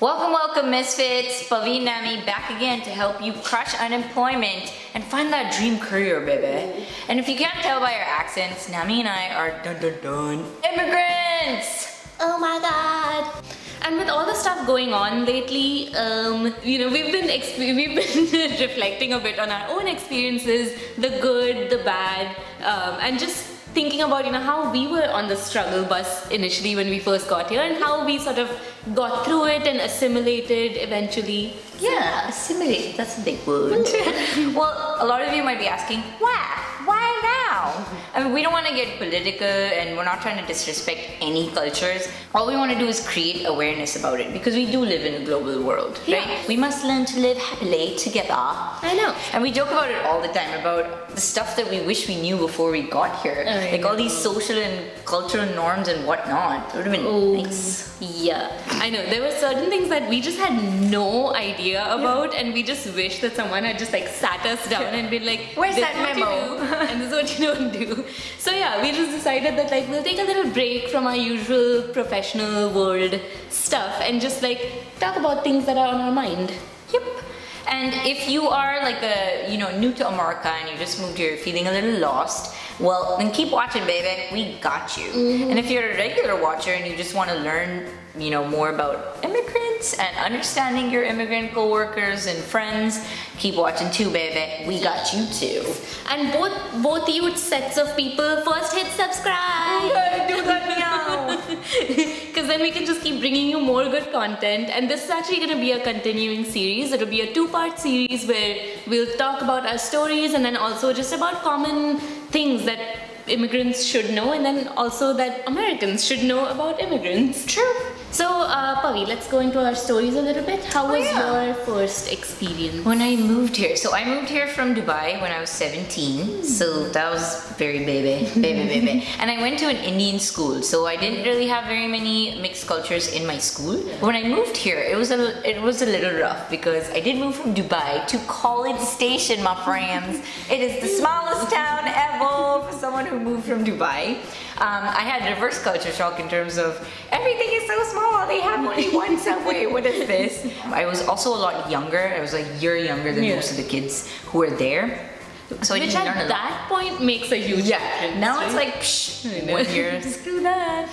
Welcome MisFits, Pavi and Nami back again to help you crush unemployment and find that dream career, baby. And if you can't tell by our accents, Nami and I are immigrants! Oh my god! And with all the stuff going on lately, we've been reflecting a bit on our own experiences, the good, the bad, and just thinking about how we were on the struggle bus initially when we first got here and how we sort of got through it and assimilated eventually. Yeah, assimilate, that's a big word. Well, a lot of you might be asking, why now? I mean, we don't want to get political and we're not trying to disrespect any cultures. All we want to do is create awareness about it because we do live in a global world, right? We must learn to live happily together. I know. And we joke about it all the time, about the stuff that we wish we knew before we got here. Like all these social and cultural norms and whatnot. It would have been nice. Yeah, I know. There were certain things that we just had no idea about and we just wish that someone had just like sat us down and been like, where's that memo? And this is what you don't do. So yeah, we just decided that like we'll take a little break from our usual professional world stuff and just like talk about things that are on our mind. Yep. And if you are like new to America and you just moved here feeling a little lost, well, then keep watching, baby. We got you. And if you're a regular watcher and you just want to learn, more about immigrants and understanding your immigrant co-workers and friends, keep watching too, baby. We got you too. And both huge sets of people, first hit subscribe. Okay, do that now. Because then we can just keep bringing you more good content. And this is actually going to be a continuing series. It'll be a two-part series where we'll talk about our stories and then also just about common things that immigrants should know and then also that Americans should know about immigrants. True. So, Pavi, let's go into our stories a little bit. How was your first experience? When I moved here, so I moved here from Dubai when I was 17, so that was very baby. And I went to an Indian school, so I didn't really have very many mixed cultures in my school. But when I moved here, it was a little rough because I did move from Dubai to College Station, my friends. It is the smallest town ever for someone who moved from Dubai. I had reverse culture shock in terms of everything is so small, they have only one subway, what is this? I was also a lot younger, I was like a year younger than most of the kids who were there. So which at that point makes a huge difference. Now it's like, 1 year, screw that.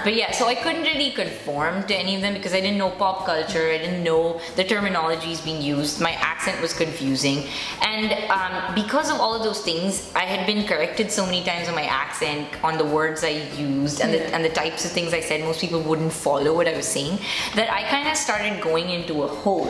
But yeah, so I couldn't really conform to any of them because I didn't know pop culture, I didn't know the terminologies being used, my accent was confusing. And because of all of those things, I had been corrected so many times on my accent, on the words I used, and the types of things I said, most people wouldn't follow what I was saying, that I kind of started going into a hole.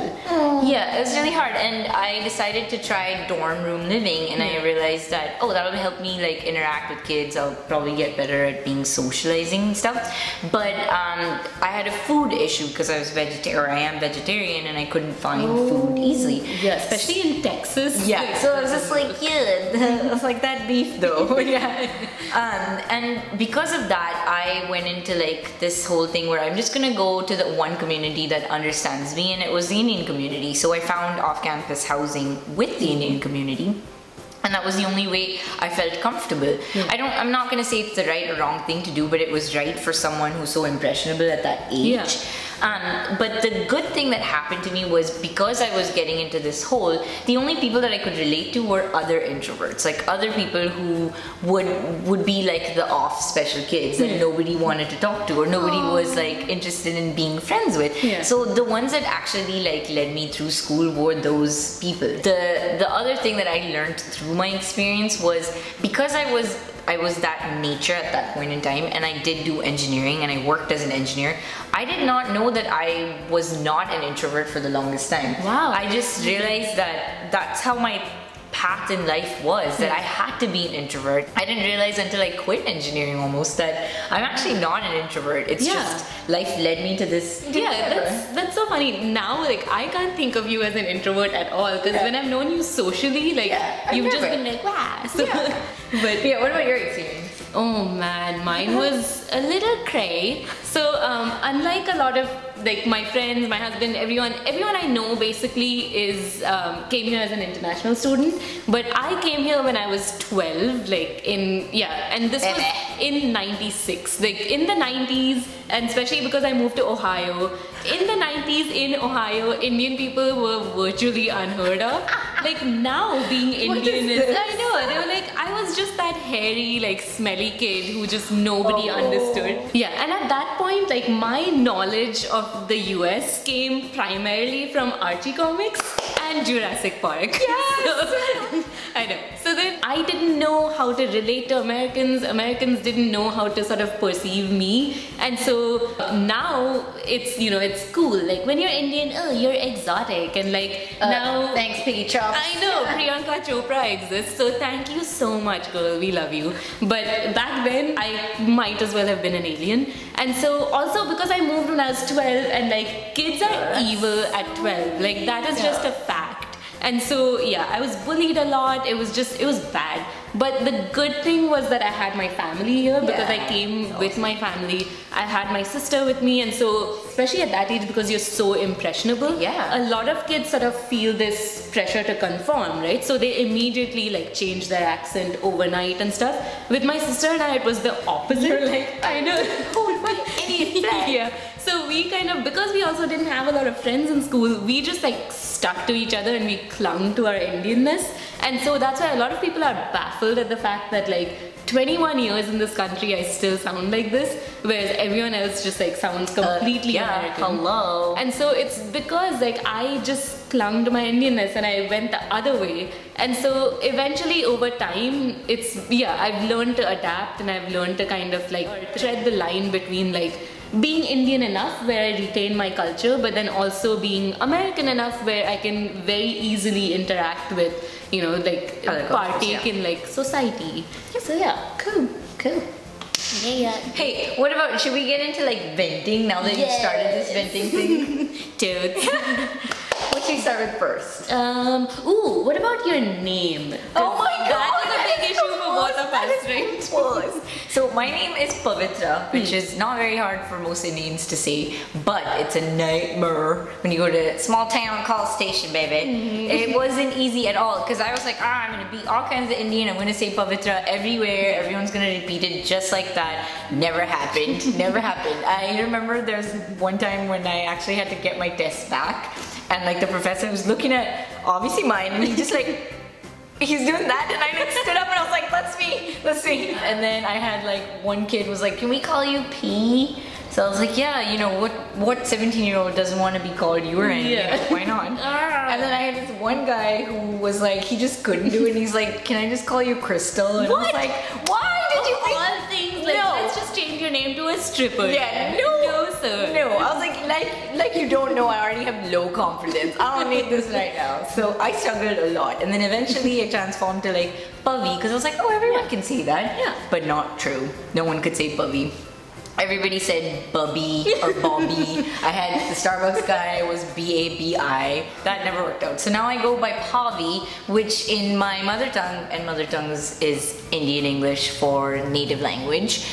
Yeah, it was really hard, and I decided to try dorm room living. And I realized that, that'll help me like interact with kids. I'll probably get better at being socializing and stuff. But I had a food issue because I was I am vegetarian and I couldn't find food easily. Yeah, especially in Texas. Yeah, so I was just like, it's like that beef though. And because of that, I went into like this whole thing where I'm just gonna go to the one community that understands me, and it was the Indian community. So I found off-campus housing with the Indian community. And that was the only way I felt comfortable. I'm not gonna say it's the right or wrong thing to do, but it was right for someone who's so impressionable at that age. But the good thing that happened to me was because I was getting into this hole, the only people that I could relate to were other introverts, like other people who would be like the off special kids that nobody wanted to talk to or nobody was like interested in being friends with. So the ones that actually like led me through school were those people. The other thing that I learned through my experience was because I was that nature at that point in time, and I did do engineering and I worked as an engineer. I did not know that I was not an introvert for the longest time. Wow. I just realized that that's how my path in life was, that I had to be an introvert. I didn't realize until I quit engineering almost that I'm actually not an introvert. It's just life led me to this. Yeah, that's so funny. Now like I can't think of you as an introvert at all because when I've known you socially, like you've just been like, wow. So, but yeah, what about your experience? Oh man, mine was a little cray. So unlike a lot of like my friends, my husband, everyone I know basically came here as an international student. But I came here when I was 12, and this was in 96. Like in the 90s, and especially because I moved to Ohio, in the 90s 90s in Ohio, Indian people were virtually unheard of. Like now being Indian is, I know, they were like, I was just that hairy, like smelly kid who just nobody understood. Yeah, and at that point, like my knowledge of the US came primarily from Archie comics and Jurassic Park. Yes! So, I know. So then I didn't know how to relate to Americans. Americans didn't know how to sort of perceive me. And so now it's, you know, it's cool. Like when you're Indian, oh, you're exotic. And like now... Thanks, Piggy Chops. I know, Priyanka Chopra exists. So thank you so much, girl. We love you. But back then, I might as well have been an alien. And so also because I moved when I was 12 and like kids are evil at 12. Like that is just a fact. And so yeah, I was bullied a lot. It was bad. But the good thing was that I had my family here because I came with my family. I had my sister with me, and so especially at that age because you're so impressionable, a lot of kids sort of feel this pressure to conform, right? So they immediately like change their accent overnight and stuff. With my sister and I, it was the opposite. You're like, I know. Oh, what idiot flag. Yeah. So we kind of, because we also didn't have a lot of friends in school, we just like stuck to each other and we clung to our Indianness. And so that's why a lot of people are baffled at the fact that like 21 years in this country I still sound like this, whereas everyone else just like sounds completely American. Hello. And so it's because like I just clung to my Indianness and I went the other way. And so eventually over time, I've learned to adapt and I've learned to kind of like tread the line between like being Indian enough where I retain my culture, but then also being American enough where I can very easily interact with, you know, like partake in like society. So yeah, cool. Yeah. Hey, what about, should we get into like venting now that you've started this venting thing? Dude. What should we start with first? What about your name? Oh my god! That is a big issue for both of us, right? So my name is Pavitra, which is not very hard for most Indians to say, but it's a nightmare when you go to a small town called Station, baby. It wasn't easy at all, because I was like, I'm gonna be all kinds of Indian, I'm gonna say Pavitra everywhere, everyone's gonna repeat it just like that. Never happened, never happened. I remember there was one time when I actually had to get my test back, and like the professor was looking at obviously mine, and he just like, he's doing that, and I like stood up and I was like, let's see. And then I had like one kid was like, can we call you P? So I was like, yeah, you know, what 17-year-old doesn't want to be called urine? Yeah. Why not? And then I had this one guy who was like, he just couldn't do it, and he's like, can I just call you Crystal? And I was like, why did you think? All things like, let's just change your name to a stripper. Yeah, no sir. No, I was like you don't know, I already have low confidence. I don't need this right now. So I struggled a lot, and then eventually it transformed to like Pavi, because I was like, oh, everyone can say that. Yeah. But not true. No one could say Pavi. Everybody said Bubby or Bobby. I had the Starbucks guy was B-A-B-I. That never worked out. So now I go by Pavi, which in my mother tongue, and mother tongue is Indian English for native language,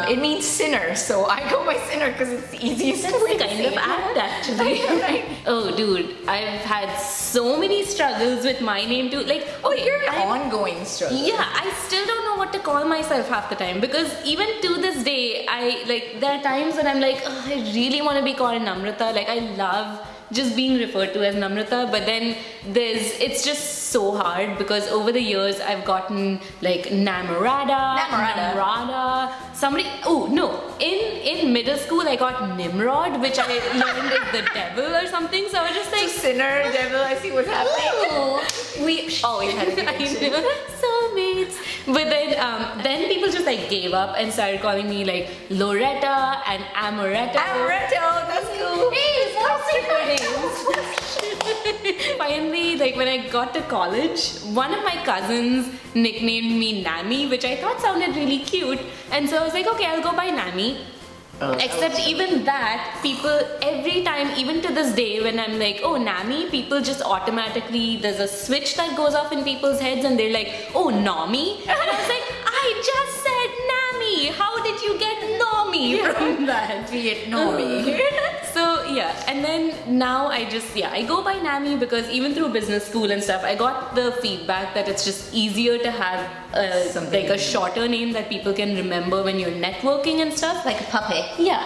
it means sinner. So I go by sinner because it's the easiest way to kind of apt actually. Right? Oh dude, I've had so many struggles with my name too. Like, okay, you're an ongoing struggle. Yeah, I still don't know what to call myself half the time, because even to this day, there are times when I'm like, oh, I really want to be called Namrata. Like, I love just being referred to as Namrata, but then it's just so hard because over the years I've gotten like Namrata. In middle school I got Nimrod, which I learned is the devil or something, so I was just like, sinner, devil, I see what's happening. We always had a connection. Soulmates. But then people just like gave up and started calling me like Loretta and Amoretto. Amoretto, that's cool. Hey, what's your names? Finally, like when I got to college, one of my cousins nicknamed me Nami, which I thought sounded really cute, and so I was like, okay, I'll go by Nami. Except even that, people every time, even to this day, when I'm like, oh, Nami, people just automatically, there's a switch that goes off in people's heads and they're like, oh, Nami? And I was like, I just said Nami! How did you get Nami from that? Vietnamese. So yeah, and then now I go by Nami because even through business school and stuff, I got the feedback that it's just easier to have like a shorter name that people can remember when you're networking and stuff. Like a puppy. Yeah.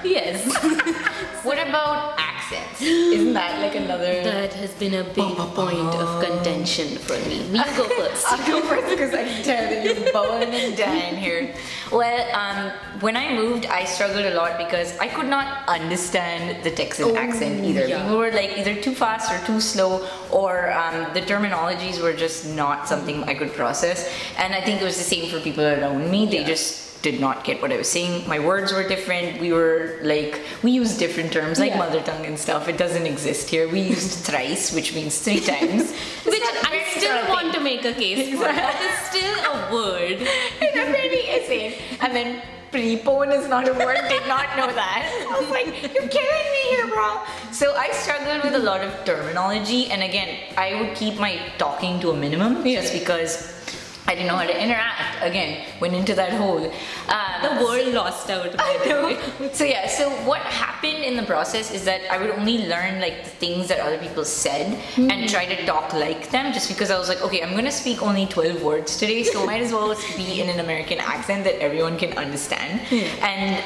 Yes. What about accents? Isn't that like another? That has been a big point of contention for me. You go first. I'll go first because I can tell that you're bubbling and dying here. Well, when I moved, I struggled a lot because I could not understand the Texan accent either. Yeah. People were like either too fast or too slow, or the terminologies were just not something I could process. And I think it was the same for people around me. They just did not get what I was saying. My words were different. We used different terms like mother tongue and stuff. It doesn't exist here. We used thrice, which means 3 times. Which I still want to make a case for. That is still a word. It's a very essay. And then prepone is not a word. Did not know that. I was like, you're killing me here, bro. So I struggled with a lot of terminology, and again, I would keep my talking to a minimum just because I didn't know how to interact. Again, went into that hole. The world lost out. By the way. So yeah, so what happened in the process is that I would only learn like the things that other people said and try to talk like them, just because I was like, okay, I'm gonna speak only 12 words today, so might as well be in an American accent that everyone can understand. And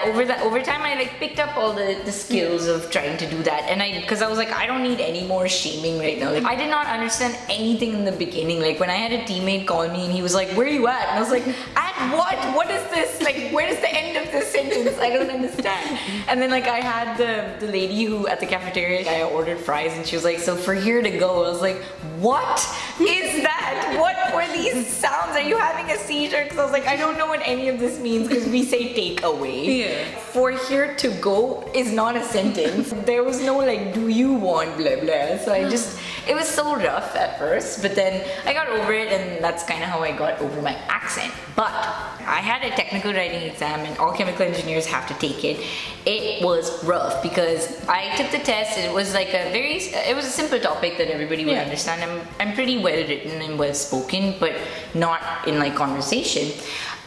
over time I like picked up all the skills of trying to do that, and because I was like, I don't need any more shaming right now. Like, I did not understand anything in the beginning. Like when I had a teammate call me and he was like, where are you at? And I was like, at what? What is this? Like, where is the end of this sentence? I don't understand. And then like I had the lady who at the cafeteria, I ordered fries, and she was like, so for here to go. I was like, what is that? What were these sounds? Are you having a seizure? Because I was like, I don't know what any of this means, because we say take away. Yeah. For here to go is not a sentence. There was no like, do you want blah blah. So it was so rough at first, but then I got over it, and that's kind of how I got over my accent. But I had a technical writing exam, and all chemical engineers have to take it. It was rough because I took the test. It was like it was a simple topic that everybody would understand. I'm pretty well written and well spoken, but not in like conversation.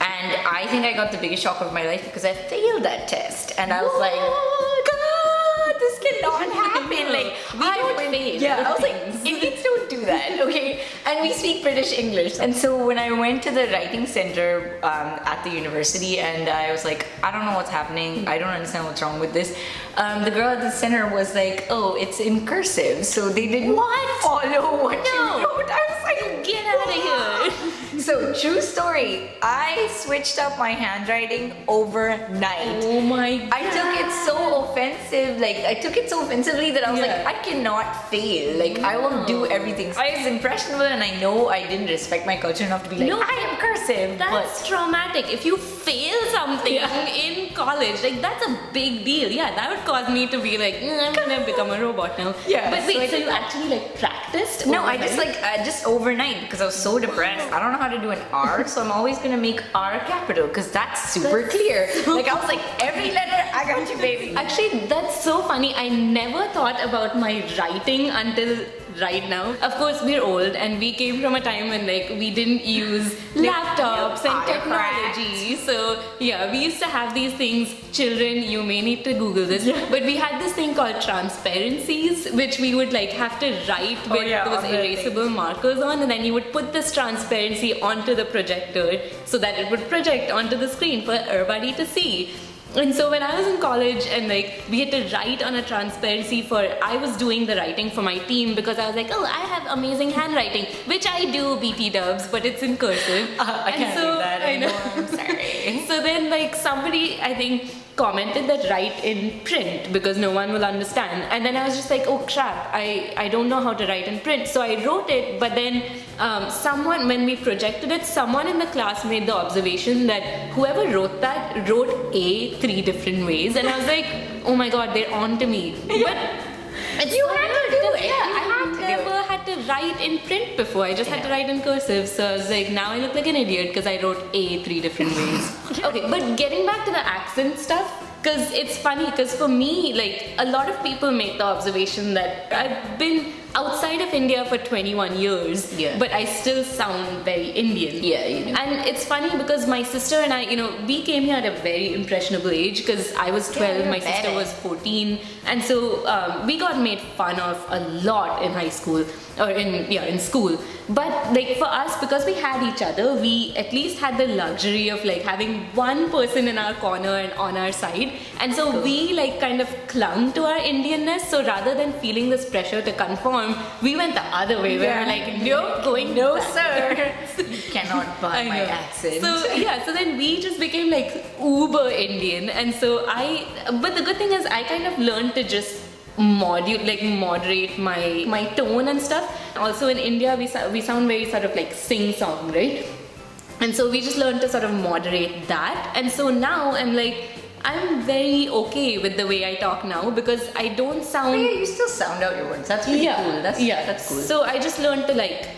And I think I got the biggest shock of my life because I failed that test, and I was like, God, this cannot happen. Like, I fail. Yeah, I was like, Indians don't do that, okay? And we speak British English. And so when I went to the writing center at the university, and I was like, I don't know what's happening. I don't understand what's wrong with this. The girl at the center was like, oh, it's in cursive, so they didn't follow what you wrote. I was like, get out of here. So, true story, I switched up my handwriting overnight. Oh my God. I took it so offensive, like I took it so offensively that I was like, I cannot fail. Like, I will do everything. I was impressionable, and I know I didn't respect my culture enough to be like, I am cursive. That's traumatic. If you fail something in college, like that's a big deal. Yeah, that would cause me to be like, I'm gonna become a robot now. Yeah. But wait, so you actually like practiced? No, I just just overnight, because I was so depressed. I don't know how to do an R, so I'm always gonna make R capital because that's super clear. Like I was like, every letter, I got you, baby. Actually, that's so funny. I never thought about my writing until right now. Of course, we're old, and we came from a time when like we didn't use laptops and technology. So yeah, we used to have these things. Children, you may need to Google this, but we had this thing called transparencies, which we would like have to write with those erasable markers on, and then you would put this transparency onto the projector so that it would project onto the screen for everybody to see. And so when I was in college and like we had to write on a transparency I was doing the writing for my team because I was like, oh, I have amazing handwriting, which I do, BT dubs, but it's in cursive. I can't do that anymore. I'm sorry. So then like somebody, I think, commented that write in print because no one will understand. And then I was just like, oh crap, I don't know how to write in print. So I wrote it, but then someone, when we projected it, someone in the class made the observation that whoever wrote that wrote A 3 different ways. And I was like, oh my God, they're on to me. But it's you had to do it. I never had to write in print before. I just had to write in cursive. So I was like, now I look like an idiot because I wrote A 3 different ways. Okay, but getting back to the accent stuff, because it's funny, because for me, like, a lot of people make the observation that I've been outside of India for 21 years, but I still sound very Indian. Yeah, you do. And it's funny because my sister and I, we came here at a very impressionable age because I was 12, my sister was 14, and so we got made fun of a lot in high school or in school. But like for us, because we had each other, we at least had the luxury of like having one person in our corner and on our side, and so we like kind of clung to our Indianness. So rather than feeling this pressure to conform, we went the other way. We were like, no, going no, back. sir. You cannot buy my accent. So yeah, so then we just became like uber Indian, and so but the good thing is I kind of learned to just moderate my tone and stuff. Also in India we sound very sort of like sing-song, right? And so we just learned to sort of moderate that, and so now I'm very okay with the way I talk now because I don't sound... Oh, yeah, you still sound out your words. That's pretty cool. That's cool. So I just learned to like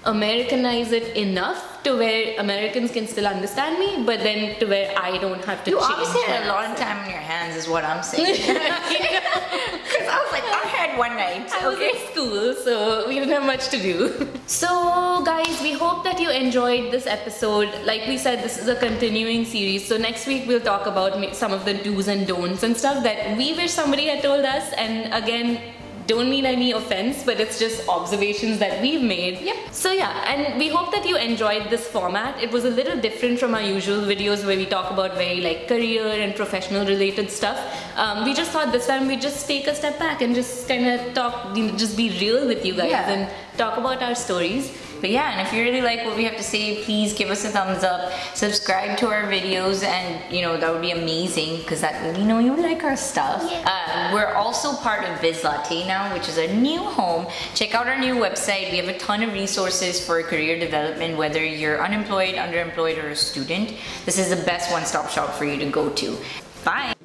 Americanize it enough to where Americans can still understand me, but then to where I don't have to change. You obviously had a lot of time on your hands is what I'm saying. Because I was like, I had one night. I was in school, so we didn't have much to do. So guys, we hope that you enjoyed this episode. Like we said, this is a continuing series, so next week we'll talk about some of the do's and don'ts and stuff that we wish somebody had told us. And again, don't mean any offense, but it's just observations that we've made. Yep. So yeah, and we hope that you enjoyed this format. It was a little different from our usual videos where we talk about very like career and professional related stuff. We just thought this time we'd just take a step back and just kind of talk, just be real with you guys and talk about our stories. But yeah, and if you really like what we have to say, please give us a thumbs up, subscribe to our videos, and that would be amazing because that would you like our stuff. Yeah. We're also part of Biz Latte now, which is a new home. Check out our new website. We have a ton of resources for career development, whether you're unemployed, underemployed, or a student. This is the best one-stop shop for you to go to. Bye!